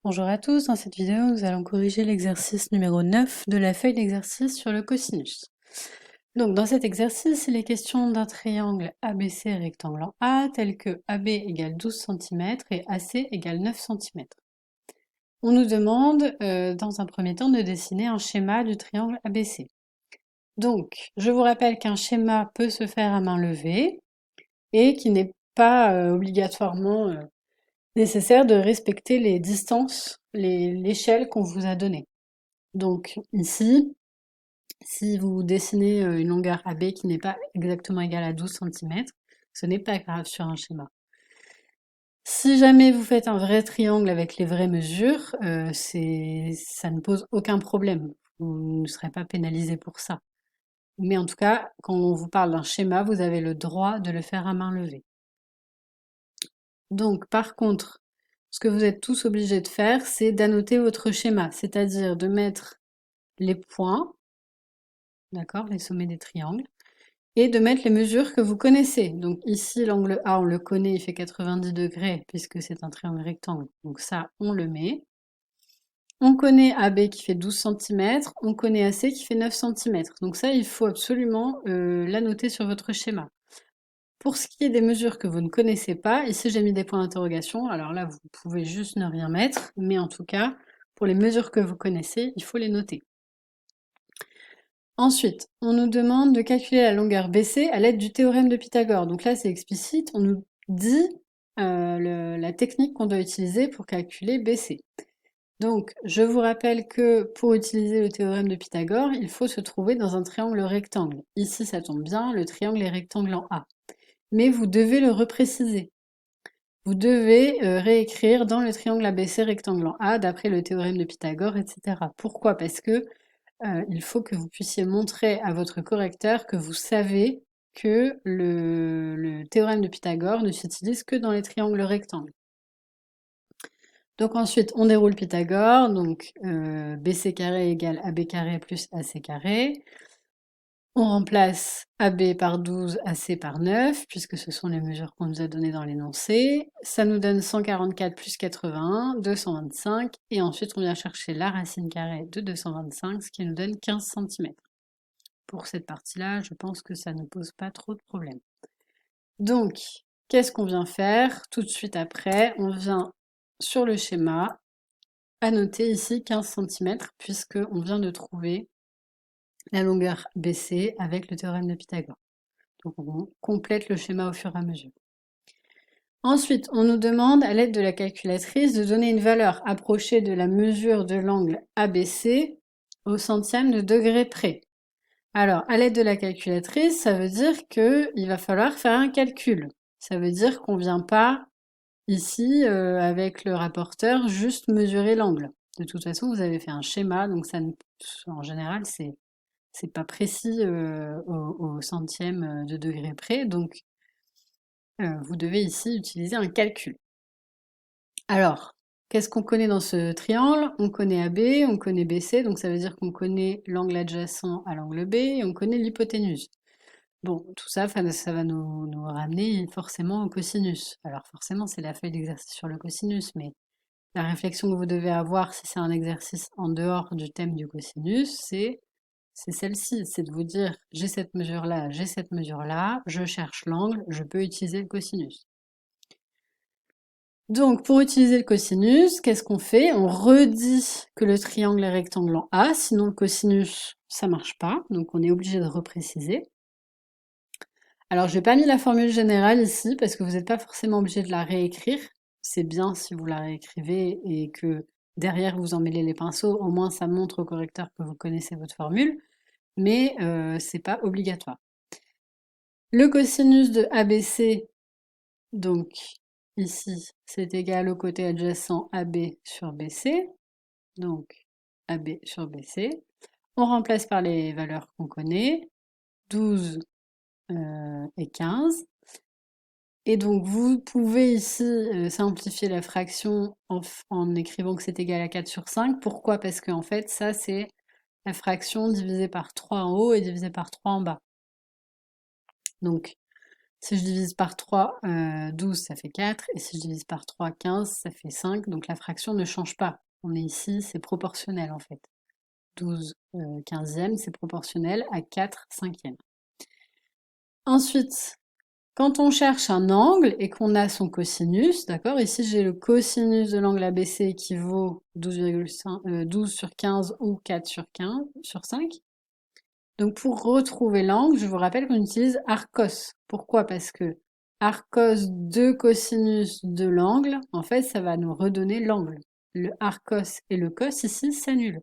Bonjour à tous, dans cette vidéo nous allons corriger l'exercice numéro 9 de la feuille d'exercice sur le cosinus. Donc dans cet exercice, il est question d'un triangle ABC rectangle en A tel que AB égale 12 cm et AC égale 9 cm. On nous demande dans un premier temps de dessiner un schéma du triangle ABC. Donc je vous rappelle qu'un schéma peut se faire à main levée et qu'il n'est pas obligatoirement nécessaire de respecter les distances, l'échelle qu'on vous a donnée. Donc ici, si vous dessinez une longueur AB qui n'est pas exactement égale à 12 cm, ce n'est pas grave sur un schéma. Si jamais vous faites un vrai triangle avec les vraies mesures, ça ne pose aucun problème. Vous ne serez pas pénalisé pour ça. Mais en tout cas, quand on vous parle d'un schéma, vous avez le droit de le faire à main levée. Donc, par contre, ce que vous êtes tous obligés de faire, c'est d'annoter votre schéma, c'est-à-dire de mettre les points, d'accord, les sommets des triangles, et de mettre les mesures que vous connaissez. Donc ici, l'angle A, on le connaît, il fait 90 degrés, puisque c'est un triangle rectangle. Donc ça, on le met. On connaît AB qui fait 12 cm, on connaît AC qui fait 9 cm. Donc ça, il faut absolument l'annoter sur votre schéma. Pour ce qui est des mesures que vous ne connaissez pas, ici j'ai mis des points d'interrogation, alors là vous pouvez juste ne rien mettre, mais en tout cas, pour les mesures que vous connaissez, il faut les noter. Ensuite, on nous demande de calculer la longueur BC à l'aide du théorème de Pythagore. Donc là c'est explicite, on nous dit la technique qu'on doit utiliser pour calculer BC. Donc je vous rappelle que pour utiliser le théorème de Pythagore, il faut se trouver dans un triangle rectangle. Ici ça tombe bien, le triangle est rectangle en A. Mais vous devez le repréciser. Vous devez réécrire dans le triangle ABC rectangle en A d'après le théorème de Pythagore, etc. Pourquoi? Parce que il faut que vous puissiez montrer à votre correcteur que vous savez que le théorème de Pythagore ne s'utilise que dans les triangles rectangles. Donc ensuite, on déroule Pythagore, donc BC carré égale AB carré plus AC carré. On remplace AB par 12, AC par 9, puisque ce sont les mesures qu'on nous a données dans l'énoncé. Ça nous donne 144 plus 81, 225. Et ensuite, on vient chercher la racine carrée de 225, ce qui nous donne 15 cm. Pour cette partie-là, je pense que ça ne pose pas trop de problèmes. Donc, qu'est-ce qu'on vient faire tout de suite après? On vient sur le schéma annoter ici 15 cm, puisqu'on vient de trouver la longueur BC avec le théorème de Pythagore. Donc on complète le schéma au fur et à mesure. Ensuite, on nous demande, à l'aide de la calculatrice, de donner une valeur approchée de la mesure de l'angle ABC au centième de degré près. Alors, à l'aide de la calculatrice, ça veut dire qu'il va falloir faire un calcul. Ça veut dire qu'on ne vient pas ici, avec le rapporteur, juste mesurer l'angle. De toute façon, vous avez fait un schéma, donc ça, en général, c'est pas précis au centième de degré près, donc vous devez ici utiliser un calcul. Alors, qu'est-ce qu'on connaît dans ce triangle? On connaît AB, on connaît BC, donc ça veut dire qu'on connaît l'angle adjacent à l'angle B et on connaît l'hypoténuse. Bon, tout ça, ça va nous ramener forcément au cosinus. Alors forcément, c'est la feuille d'exercice sur le cosinus, mais la réflexion que vous devez avoir si c'est un exercice en dehors du thème du cosinus, c'est celle-ci, c'est de vous dire j'ai cette mesure-là, j'ai cette mesure-là, je cherche l'angle, je peux utiliser le cosinus. Donc pour utiliser le cosinus, qu'est-ce qu'on fait? On redit que le triangle est rectangle en A, sinon le cosinus ça marche pas, donc on est obligé de repréciser. Alors je n'ai pas mis la formule générale ici parce que vous n'êtes pas forcément obligé de la réécrire. C'est bien si vous la réécrivez et que derrière vous emmêlez les pinceaux, au moins ça montre au correcteur que vous connaissez votre formule, mais c'est pas obligatoire. Le cosinus de ABC, donc ici, c'est égal au côté adjacent AB sur BC, donc AB sur BC. On remplace par les valeurs qu'on connaît, 12 et 15. Et donc vous pouvez ici simplifier la fraction en écrivant que c'est égal à 4 sur 5. Pourquoi? Parce qu'en fait, ça c'est la fraction divisée par 3 en haut et divisée par 3 en bas. Donc Si je divise par 3, 12, ça fait 4. Et si je divise par 3, 15, ça fait 5. Donc la fraction ne change pas. On est ici, c'est proportionnel en fait. 12 quinzièmes, c'est proportionnel à 4 cinquièmes. Ensuite, quand on cherche un angle et qu'on a son cosinus, d'accord, ici j'ai le cosinus de l'angle ABC qui vaut 12 sur 15 ou 4 sur 15 sur 5. Donc pour retrouver l'angle, je vous rappelle qu'on utilise arcos. Pourquoi? Parce que arcos de cosinus de l'angle, en fait, ça va nous redonner l'angle. Le arcos et le cos ici s'annulent.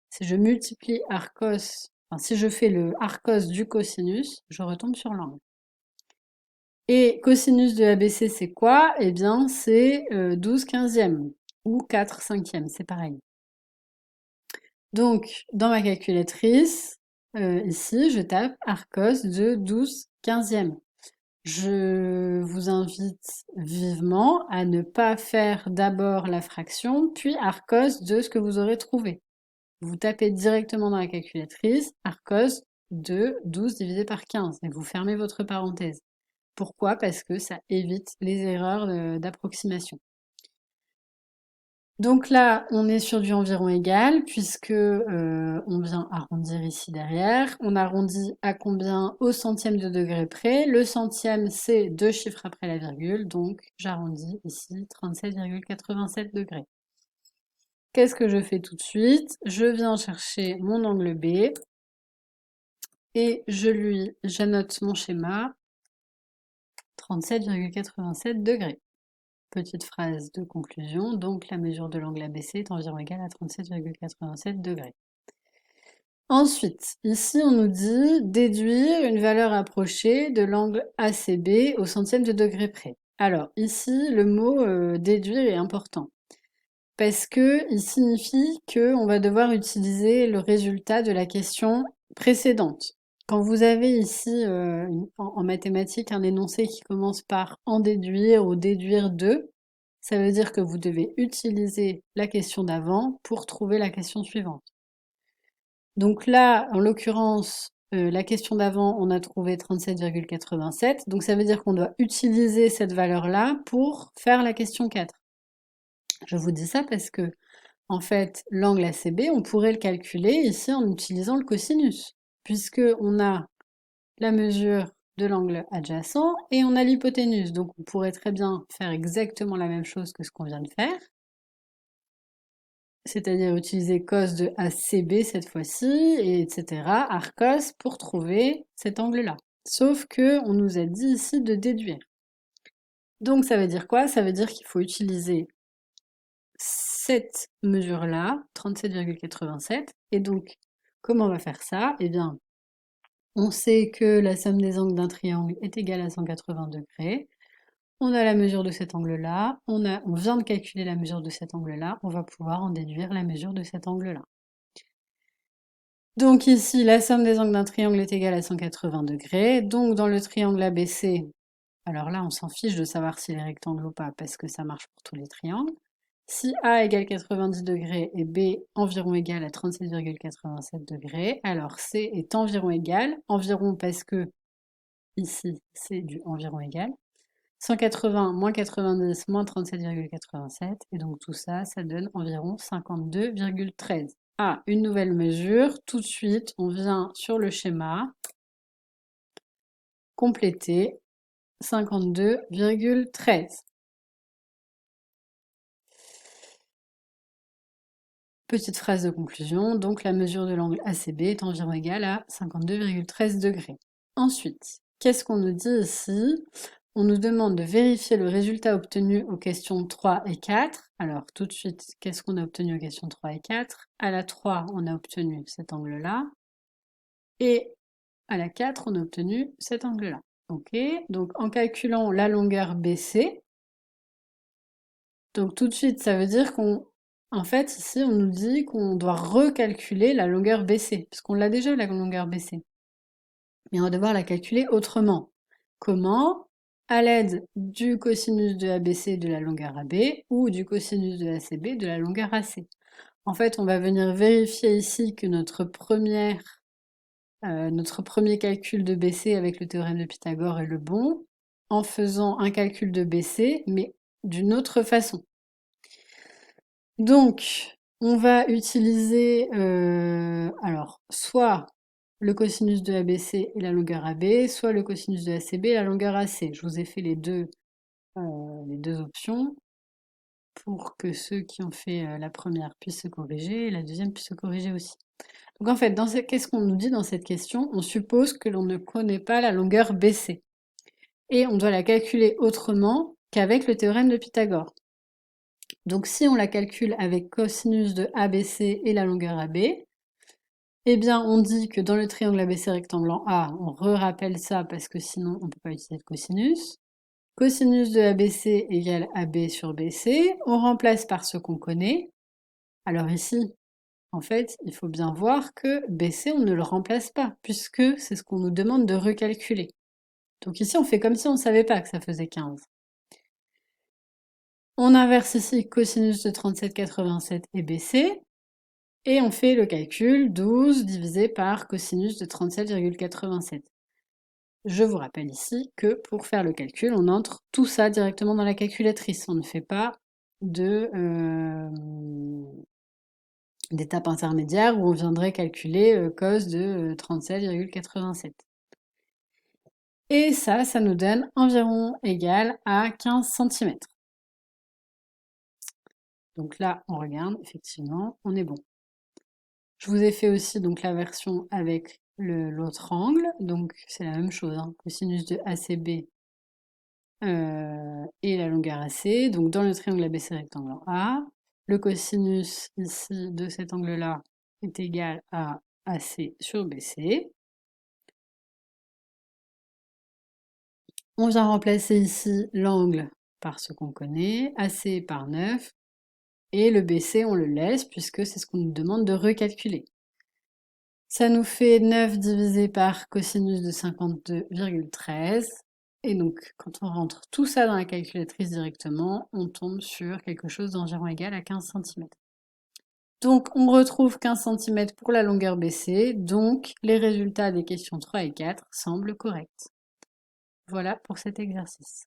Si je multiplie arcos, enfin si je fais le arcos du cosinus, je retombe sur l'angle. Et cosinus de ABC, c'est quoi? Eh bien, c'est 12 quinzièmes ou 4 cinquièmes, c'est pareil. Donc, dans ma calculatrice, ici, je tape arcos de 12 quinzièmes. Je vous invite vivement à ne pas faire d'abord la fraction, puis arcos de ce que vous aurez trouvé. Vous tapez directement dans la calculatrice arcos de 12 divisé par 15 et vous fermez votre parenthèse. Pourquoi? Parce que ça évite les erreurs d'approximation. Donc là, on est sur du environ égal, puisque on vient arrondir ici derrière. On arrondit à combien? Au centième de degré près. Le centième, c'est 2 chiffres après la virgule, donc j'arrondis ici 37,87 degrés. Qu'est-ce que je fais tout de suite? Je viens chercher mon angle B et j'annote mon schéma 37,87 degrés. Petite phrase de conclusion, donc la mesure de l'angle ABC est environ égale à 37,87 degrés. Ensuite, ici on nous dit déduire une valeur approchée de l'angle ACB au centième de degré près. Alors ici, le mot déduire est important parce que il signifie qu'on va devoir utiliser le résultat de la question précédente. Quand vous avez ici en mathématiques un énoncé qui commence par en déduire ou déduire de, ça veut dire que vous devez utiliser la question d'avant pour trouver la question suivante. Donc là, en l'occurrence, la question d'avant, on a trouvé 37,87. Donc ça veut dire qu'on doit utiliser cette valeur-là pour faire la question 4. Je vous dis ça parce que, en fait, l'angle ACB, on pourrait le calculer ici en utilisant le cosinus, puisque on a la mesure de l'angle adjacent et on a l'hypoténuse. Donc on pourrait très bien faire exactement la même chose que ce qu'on vient de faire, c'est-à-dire utiliser cos de ACB cette fois-ci, et etc., arcos, pour trouver cet angle-là. Sauf que on nous a dit ici de déduire. Donc ça veut dire quoi? Ça veut dire qu'il faut utiliser cette mesure-là, 37,87. Et donc, comment on va faire ça? Eh bien, on sait que la somme des angles d'un triangle est égale à 180 degrés. On a la mesure de cet angle-là, on vient de calculer la mesure de cet angle-là, on va pouvoir en déduire la mesure de cet angle-là. Donc ici, la somme des angles d'un triangle est égale à 180 degrés. Donc dans le triangle ABC, alors là, on s'en fiche de savoir s'il est rectangle ou pas, parce que ça marche pour tous les triangles. Si A égale 90 degrés et B environ égal à 37,87 degrés, alors C est environ égal, environ parce que ici, c'est du environ égal. 180 moins 90 moins 37,87, et donc tout ça, ça donne environ 52,13. Ah, une nouvelle mesure, tout de suite, on vient sur le schéma, compléter 52,13. Petite phrase de conclusion, donc la mesure de l'angle ACB est environ égale à 52,13 degrés. Ensuite, qu'est-ce qu'on nous dit ici? On nous demande de vérifier le résultat obtenu aux questions 3 et 4. Alors tout de suite, qu'est-ce qu'on a obtenu aux questions 3 et 4? À la 3, on a obtenu cet angle-là. Et à la 4, on a obtenu cet angle-là. Ok, donc en calculant la longueur BC, donc tout de suite, ça veut dire en fait, ici, on nous dit qu'on doit recalculer la longueur BC, puisqu'on l'a déjà, la longueur BC. Mais on va devoir la calculer autrement. Comment? À l'aide du cosinus de ABC de la longueur AB ou du cosinus de ACB de la longueur AC. En fait, on va venir vérifier ici que notre premier calcul de BC avec le théorème de Pythagore est le bon. en faisant un calcul de BC, mais d'une autre façon. Donc, on va utiliser alors soit le cosinus de ABC et la longueur AB, soit le cosinus de ACB et la longueur AC. Je vous ai fait les deux options pour que ceux qui ont fait la première puissent se corriger et la deuxième puisse se corriger aussi. Donc en fait, qu'est-ce qu'on nous dit dans cette question? On suppose que l'on ne connaît pas la longueur BC. Et on doit la calculer autrement qu'avec le théorème de Pythagore. Donc si on la calcule avec cosinus de ABC et la longueur AB, eh bien on dit que dans le triangle ABC rectangle en A, on rappelle ça parce que sinon on ne peut pas utiliser de cosinus. Cosinus de ABC égale AB sur BC, on remplace par ce qu'on connaît. Alors ici, en fait, il faut bien voir que BC, on ne le remplace pas, puisque c'est ce qu'on nous demande de recalculer. Donc ici, on fait comme si on ne savait pas que ça faisait 15. On inverse ici cosinus de 37,87 et BC, et on fait le calcul 12 divisé par cosinus de 37,87. Je vous rappelle ici que pour faire le calcul, on entre tout ça directement dans la calculatrice. On ne fait pas d'étape intermédiaire où on viendrait calculer cos de 37,87. Et ça nous donne environ égal à 15 cm. Donc là, on regarde, effectivement, on est bon. Je vous ai fait aussi donc la version avec l'autre angle, donc c'est la même chose, hein, cosinus de ACB et la longueur AC. Donc dans le triangle ABC rectangle en A, le cosinus ici de cet angle-là est égal à AC sur BC. On vient remplacer ici l'angle par ce qu'on connaît, AC par 9, et le BC on le laisse puisque c'est ce qu'on nous demande de recalculer. Ça nous fait 9 divisé par cosinus de 52,13. Et donc, quand on rentre tout ça dans la calculatrice directement, on tombe sur quelque chose d'environ égal à 15 cm. Donc, on retrouve 15 cm pour la longueur BC, donc les résultats des questions 3 et 4 semblent corrects. Voilà pour cet exercice.